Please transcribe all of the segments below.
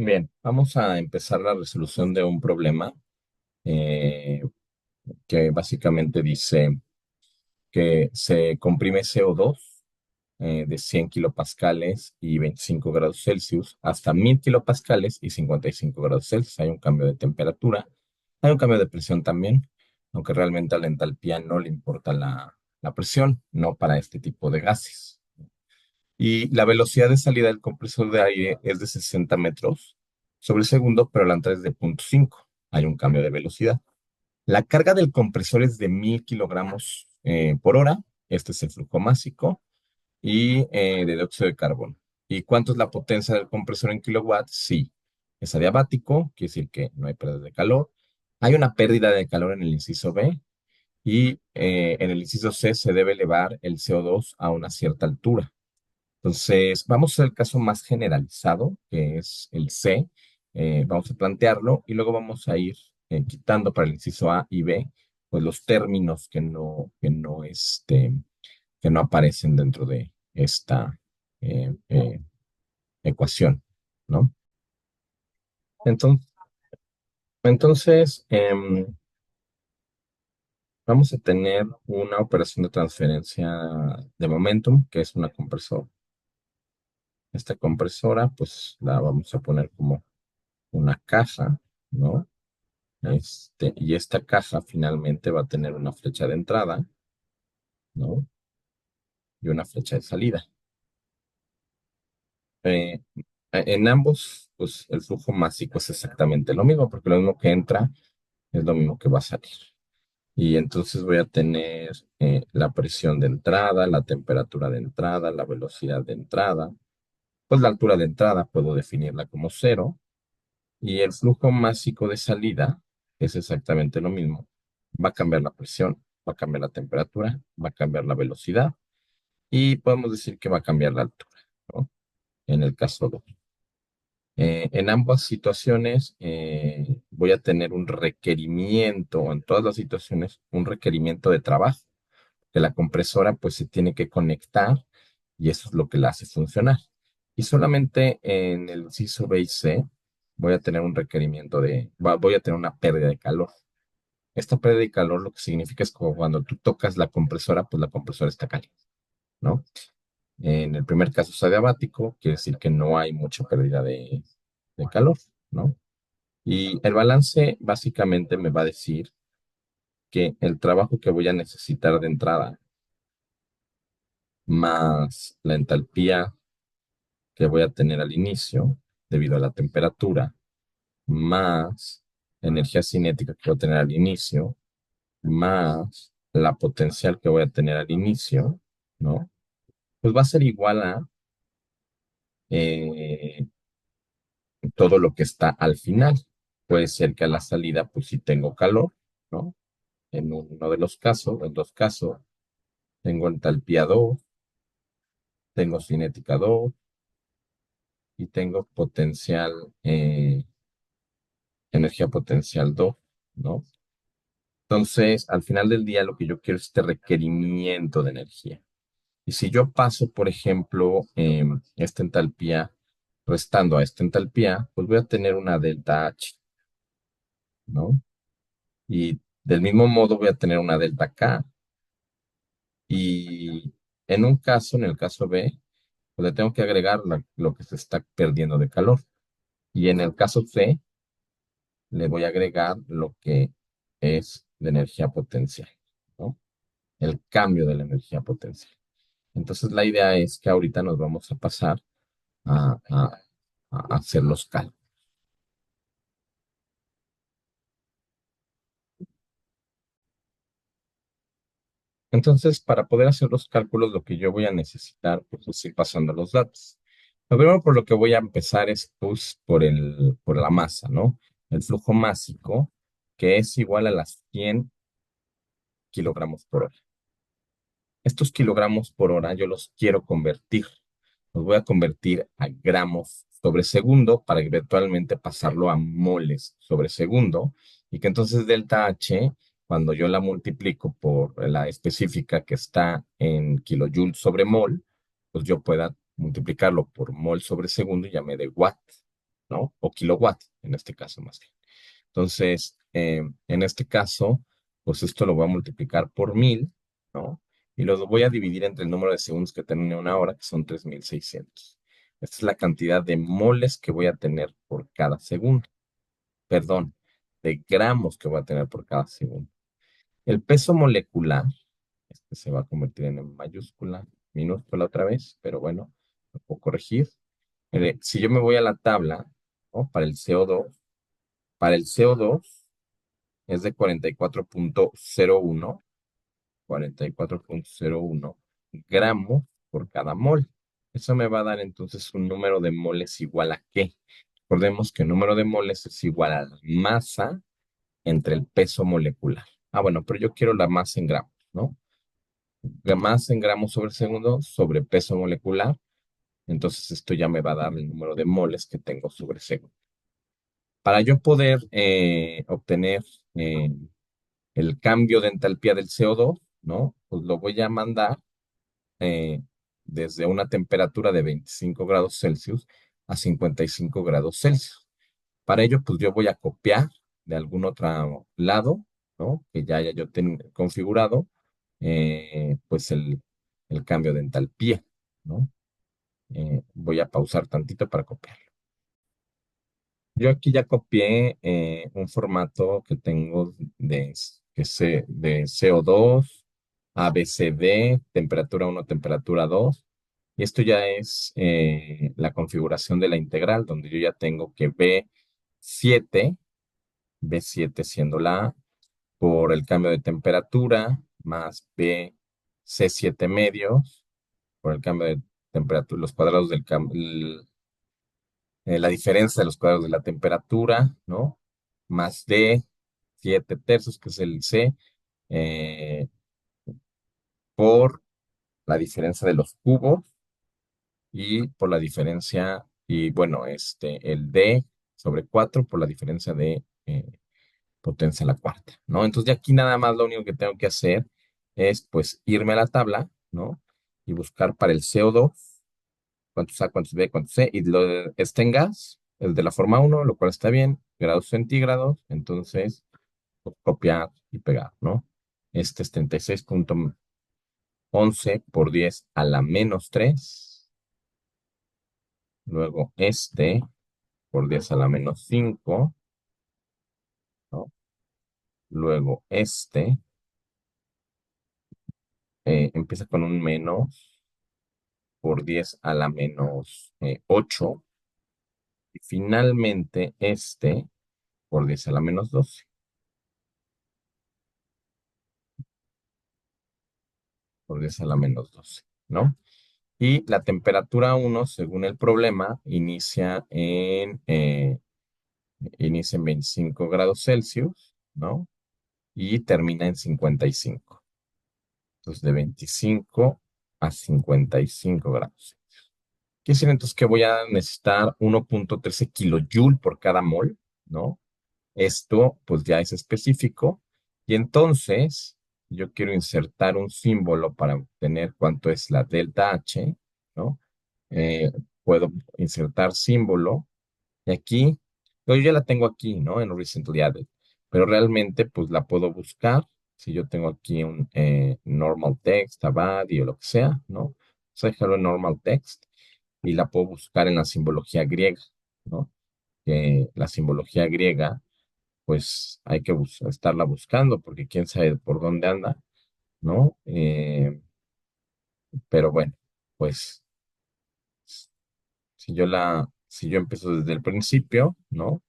Bien, vamos a empezar la resolución de un problema eh, que básicamente dice que se comprime CO2 de 100 kilopascales y 25 grados Celsius hasta 1000 kilopascales y 55 grados Celsius. Hay un cambio de temperatura, hay un cambio de presión también, aunque realmente a la entalpía no le importa la presión, no para este tipo de gases. Y la velocidad de salida del compresor de aire es de 60 metros sobre segundo, pero la entrada es de 0,5. Hay un cambio de velocidad. La carga del compresor es de 1000 kilogramos por hora. Este es el flujo másico y de dióxido de carbono. ¿Y cuánto es la potencia del compresor en kilowatts? Sí, es adiabático, quiere decir que no hay pérdida de calor. Hay una pérdida de calor en el inciso B y en el inciso C se debe elevar el CO2 a una cierta altura. Entonces, vamos a hacer el caso más generalizado, que es el C. Vamos a plantearlo y luego vamos a ir quitando para el inciso A y B, pues los términos que no aparecen dentro de esta ecuación, ¿no? Entonces, entonces, vamos a tener una operación de transferencia de momentum, que es una compresora. Esta compresora, pues la vamos a poner como una caja, ¿no? Y esta caja finalmente va a tener una flecha de entrada, ¿no? Y una flecha de salida. Eh, en ambos, pues el flujo másico es exactamente lo mismo, porque lo mismo que entra es lo mismo que va a salir. Y entonces voy a tener la presión de entrada, la temperatura de entrada, la velocidad de entrada. Pues la altura de entrada puedo definirla como cero. Y el flujo másico de salida es exactamente lo mismo. Va a cambiar la presión, va a cambiar la temperatura, va a cambiar la velocidad y podemos decir que va a cambiar la altura, ¿no? En el caso 2. En ambas situaciones voy a tener un requerimiento, o en todas las situaciones, un requerimiento de trabajo, que la compresora pues se tiene que conectar y eso es lo que la hace funcionar. Y solamente en el inciso B y C voy a tener un requerimiento voy a tener una pérdida de calor. Esta pérdida de calor lo que significa es como cuando tú tocas la compresora, pues la compresora está caliente, ¿no? En el primer caso es adiabático, quiere decir que no hay mucha pérdida de calor, ¿no? Y el balance básicamente me va a decir que el trabajo que voy a necesitar de entrada más la entalpía que voy a tener al inicio, debido a la temperatura, más la energía cinética que voy a tener al inicio, más la potencial que voy a tener al inicio, ¿no? Pues va a ser igual a eh, todo lo que está al final. Puede ser que a la salida, pues sí tengo calor, ¿no? En uno de los casos, en dos casos, tengo entalpía 2, tengo cinética 2 y tengo potencial, energía potencial 2, ¿no? Entonces, al final del día, lo que yo quiero es este requerimiento de energía. Y si yo paso, por ejemplo, esta entalpía, restando a esta entalpía, pues voy a tener una delta H, ¿no? Y del mismo modo voy a tener una delta K. Y en un caso, en el caso B, pues le tengo que agregar lo que se está perdiendo de calor. Y en el caso C, le voy a agregar lo que es de energía potencial, ¿no? El cambio de la energía potencial. Entonces, la idea es que ahorita nos vamos a pasar a, a- a hacer los cálculos. Entonces, para poder hacer los cálculos, lo que yo voy a necesitar, pues, es ir pasando los datos. Lo primero por lo que voy a empezar es, pues, por la masa, ¿no? El flujo másico, que es igual a las 100 kilogramos por hora. Estos kilogramos por hora yo los quiero convertir. Los voy a convertir a gramos sobre segundo para eventualmente pasarlo a moles sobre segundo y que entonces delta H, cuando yo la multiplico por la específica que está en kilojoules sobre mol, pues yo pueda multiplicarlo por mol sobre segundo y ya me dé watt, ¿no? O kilowatt, en este caso más bien. Entonces, en este caso, pues esto lo voy a multiplicar por 1000, ¿no? Y lo voy a dividir entre el número de segundos que tiene una hora, que son 3600. Esta es la cantidad de moles que voy a tener por cada segundo. Perdón, de gramos que voy a tener por cada segundo. El peso molecular, este se va a convertir en mayúscula, minúscula otra vez, pero bueno, lo puedo corregir. Si yo me voy a la tabla, ¿no? Para el CO2 es de 44.01 gramos por cada mol. Eso me va a dar entonces un número de moles igual a ¿qué? Recordemos que el número de moles es igual a la masa entre el peso molecular. Ah, bueno, pero yo quiero la masa en gramos, ¿no? La masa en gramos sobre segundo sobre peso molecular. Entonces esto ya me va a dar el número de moles que tengo sobre segundo. Para yo poder obtener eh, el cambio de entalpía del CO2, ¿no? Pues lo voy a mandar eh, desde una temperatura de 25 grados Celsius a 55 grados Celsius. Para ello, pues yo voy a copiar de algún otro lado, ¿no? Que ya haya yo configurado, pues el cambio de entalpía, ¿no? Voy a pausar tantito para copiar. Yo aquí ya copié un formato que tengo de CO2, ABCD, temperatura 1, temperatura 2. Y esto ya es la configuración de la integral, donde yo ya tengo que B7, B7 siendo la A, por el cambio de temperatura, más B, C7 medios, por el cambio de temperatura, los cuadrados del cambio, la diferencia de los cuadrados de la temperatura, ¿no? Más D, 7 tercios, que es el C, eh, por la diferencia de los cubos y por la diferencia, y bueno, el D sobre 4 por la diferencia de potencia a la cuarta, ¿no? Entonces, de aquí nada más lo único que tengo que hacer es, pues, irme a la tabla, ¿no? Y buscar para el CO2 cuántos A, cuántos B, cuántos C, y está en gas, el de la forma uno, lo cual está bien, grados centígrados, entonces pues, copiar y pegar, ¿no? Este es 36.11 por 10 a la menos 3, luego este por 10 a la menos 5, ¿no? Luego empieza con un menos por 10 a la menos 8, y finalmente por 10 a la menos 12, por 10 a la menos 12, ¿no? Y la temperatura uno, según el problema, inicia en 25 grados Celsius, ¿no? Y termina en 55. Entonces, de 25 a 55 grados. Quiere decir entonces que voy a necesitar 1.13 kilojoule por cada mol, ¿no? Esto pues ya es específico. Y entonces yo quiero insertar un símbolo para obtener cuánto es la delta H, ¿no? Eh, Puedo insertar símbolo y aquí, yo ya la tengo aquí, ¿no? En Recently Added, pero realmente pues la puedo buscar. Si yo tengo aquí un normal text, abadi o lo que sea, ¿no? Vamos a dejarlo en normal text y la puedo buscar en la simbología griega, ¿no? Que la simbología griega pues hay que estarla buscando porque quién sabe por dónde anda, ¿no? Pero bueno, pues si yo empiezo desde el principio, ¿no?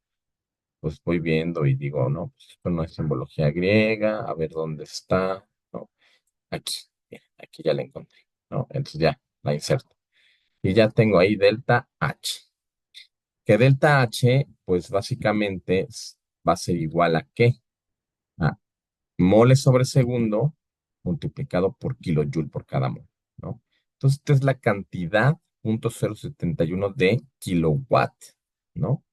Pues voy viendo y digo, no, pues esto no es simbología griega, a ver dónde está, ¿no? Aquí, mira, aquí ya la encontré, ¿no? Entonces ya la inserto. Y ya tengo ahí delta H. Que delta H, pues básicamente va a ser igual a ¿qué? A moles sobre segundo multiplicado por kilojoule por cada mol, ¿no? Entonces, esta es la cantidad, 0.071 de kilowatt, ¿no?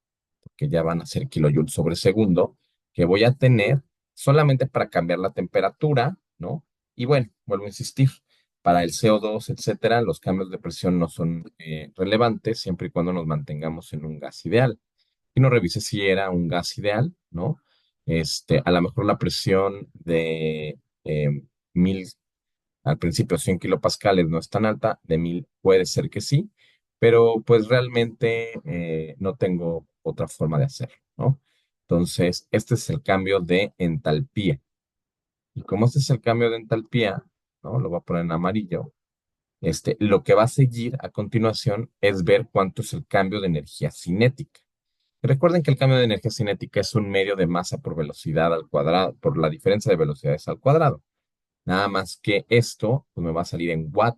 Que ya van a ser kilojoules sobre segundo, que voy a tener solamente para cambiar la temperatura, ¿no? Y bueno, vuelvo a insistir, para el CO2, etcétera, los cambios de presión no son relevantes siempre y cuando nos mantengamos en un gas ideal. y no revisé si era un gas ideal, ¿no? A lo mejor la presión de 1000, al principio 100 kilopascales no es tan alta, de 1000 puede ser que sí, pero pues realmente no tengo otra forma de hacerlo, ¿no? Entonces, este es el cambio de entalpía. Y como este es el cambio de entalpía, ¿no? Lo voy a poner en amarillo. Lo que va a seguir a continuación es ver cuánto es el cambio de energía cinética. Recuerden que el cambio de energía cinética es un medio de masa por velocidad al cuadrado, por la diferencia de velocidades al cuadrado. Nada más que esto pues me va a salir en watt,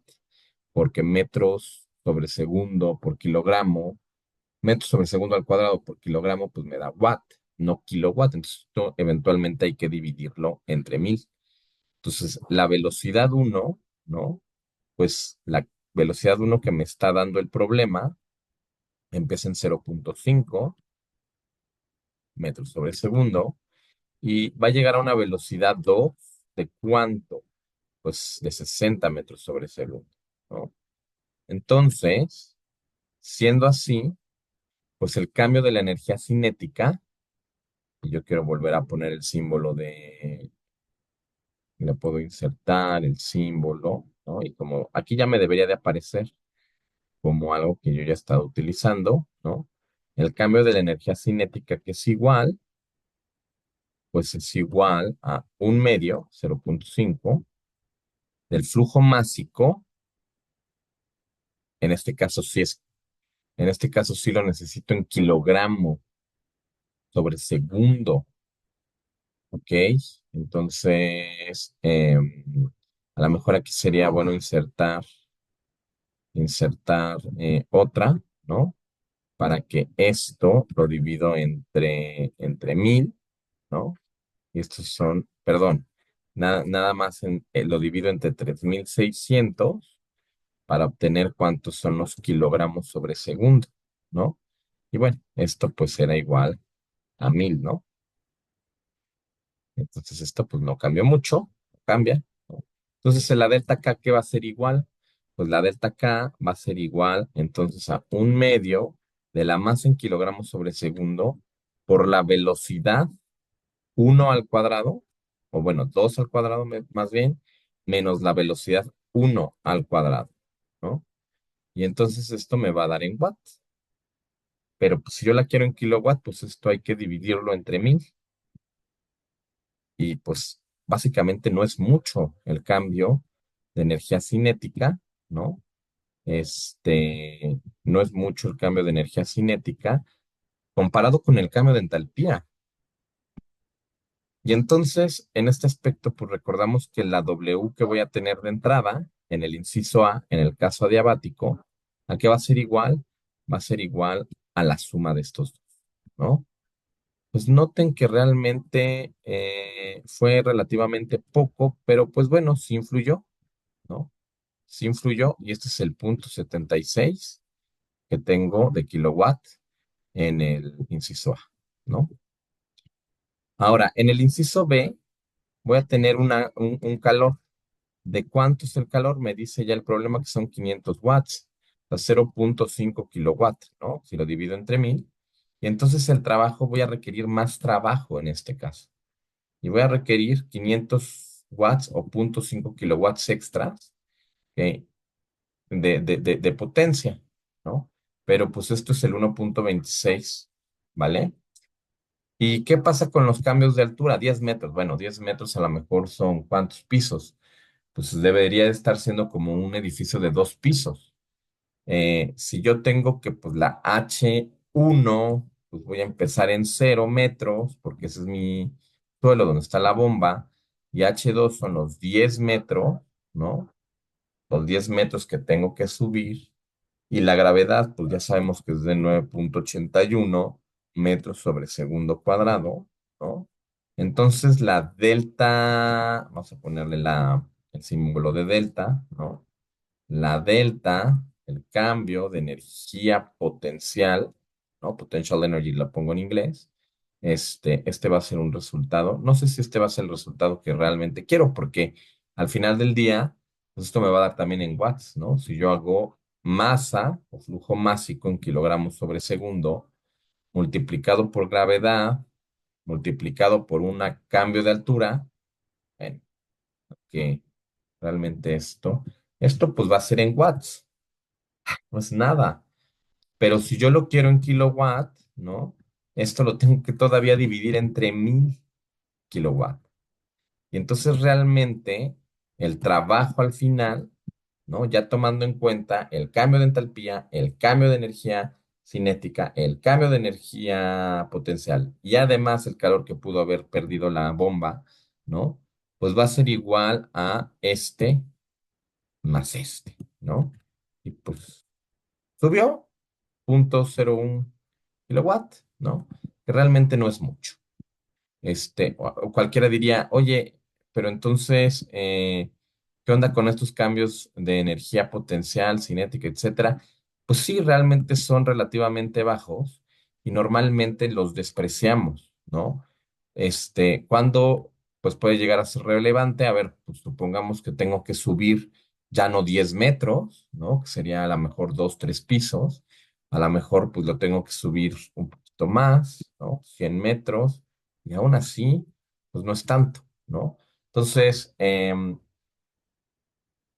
porque metros sobre segundo por kilogramo, metros sobre segundo al cuadrado por kilogramo, pues me da watt, no kilowatt. Entonces, esto eventualmente hay que dividirlo entre 1000. Entonces, la velocidad uno, ¿no? Pues la velocidad uno que me está dando el problema empieza en 0,5 metros sobre segundo y va a llegar a una velocidad 2 de cuánto, pues de 60 metros sobre segundo, ¿no? Entonces, siendo así, pues el cambio de la energía cinética, y yo quiero volver a poner el símbolo le puedo insertar el símbolo, ¿no? Y como aquí ya me debería de aparecer como algo que yo ya he estado utilizando, ¿no? El cambio de la energía cinética, que es igual, pues es igual a un medio, 0,5, del flujo másico. En este caso sí es, en este caso sí lo necesito en kilogramo sobre segundo, ¿ok? Entonces, a lo mejor aquí sería bueno insertar otra, ¿no? Para que esto lo divido entre 1000, ¿no? Y estos son, perdón, nada más lo divido entre 3600 para obtener cuántos son los kilogramos sobre segundo, ¿no? Y bueno, esto pues será igual a 1000, ¿no? Entonces esto pues no cambió mucho, no cambia, ¿no? Entonces en la delta K, ¿qué va a ser igual? Pues la delta K va a ser igual entonces a un medio de la masa en kilogramos sobre segundo por la velocidad uno al cuadrado, o bueno, 2 al cuadrado más bien, menos la velocidad uno al cuadrado, ¿no? Y entonces esto me va a dar en watts. Pero pues, si yo la quiero en kilowatt, pues esto hay que dividirlo entre 1000. Y pues básicamente no es mucho el cambio de energía cinética, ¿no? No es mucho el cambio de energía cinética comparado con el cambio de entalpía. Y entonces, en este aspecto, pues recordamos que la W que voy a tener de entrada en el inciso A, en el caso adiabático, ¿a qué va a ser igual? Va a ser igual a la suma de estos dos, ¿no? Pues noten que realmente fue relativamente poco, pero pues bueno, sí influyó, ¿no? Sí influyó y este es el punto 76 que tengo de kilowatt en el inciso A, ¿no? Ahora, en el inciso B voy a tener un calor. ¿De cuánto es el calor? Me dice ya el problema que son 500 watts, o sea, 0,5 kilowatts, ¿no? Si lo divido entre 1000. Y entonces el trabajo, voy a requerir más trabajo en este caso. Y voy a requerir 500 watts o 0,5 kilowatts extras, ¿ok? de potencia, ¿no? Pero pues esto es el 1,26, ¿vale? ¿Y qué pasa con los cambios de altura? 10 metros. Bueno, 10 metros a lo mejor son ¿cuántos pisos? Pues debería estar siendo como un edificio de 2 pisos. Si yo tengo que pues la H1, pues voy a empezar en 0 metros, porque ese es mi suelo donde está la bomba, y H2 son los 10 metros, ¿no? Los 10 metros que tengo que subir, y la gravedad, pues ya sabemos que es de 9,81 metros sobre segundo cuadrado, ¿no? Entonces la delta, vamos a ponerle el símbolo de delta, ¿no? La delta, el cambio de energía potencial, ¿no? Potential energy lo pongo en inglés. Este va a ser un resultado. No sé si este va a ser el resultado que realmente quiero, porque al final del día, pues esto me va a dar también en watts, ¿no? Si yo hago masa o flujo másico en kilogramos sobre segundo, multiplicado por gravedad, multiplicado por un cambio de altura, bueno, que realmente esto pues va a ser en watts, no es nada. Pero si yo lo quiero en kilowatts, ¿no? Esto lo tengo que todavía dividir entre 1000 kilowatts. Y entonces realmente el trabajo al final, ¿no? Ya tomando en cuenta el cambio de entalpía, el cambio de energía cinética, el cambio de energía potencial y además el calor que pudo haber perdido la bomba, ¿no? Pues va a ser igual a este más este, ¿no? Y pues subió 0.01 kilowatt, ¿no? Que realmente no es mucho. O cualquiera diría, oye, pero entonces, ¿qué onda con estos cambios de energía potencial, cinética, etcétera? Pues sí, realmente son relativamente bajos y normalmente los despreciamos, ¿no? Cuando pues puede llegar a ser relevante, a ver, pues supongamos que tengo que subir ya no 10 metros, ¿no? Que sería a lo mejor 2, 3 pisos, a lo mejor pues lo tengo que subir un poquito más, ¿no? 100 metros y aún así, pues no es tanto, ¿no? Entonces,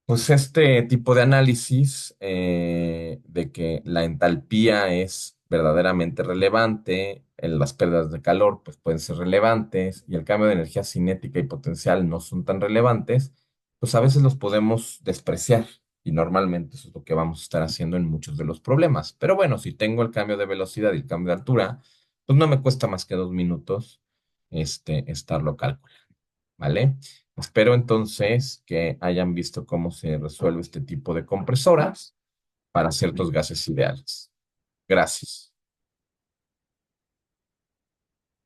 pues este tipo de análisis de que la entalpía es verdaderamente relevante, las pérdidas de calor pues pueden ser relevantes y el cambio de energía cinética y potencial no son tan relevantes, pues a veces los podemos despreciar y normalmente eso es lo que vamos a estar haciendo en muchos de los problemas. Pero bueno, si tengo el cambio de velocidad y el cambio de altura, pues no me cuesta más que 2 minutos estarlo calculando. ¿Vale? Espero entonces que hayan visto cómo se resuelve este tipo de compresoras para ciertos gases ideales. Gracias.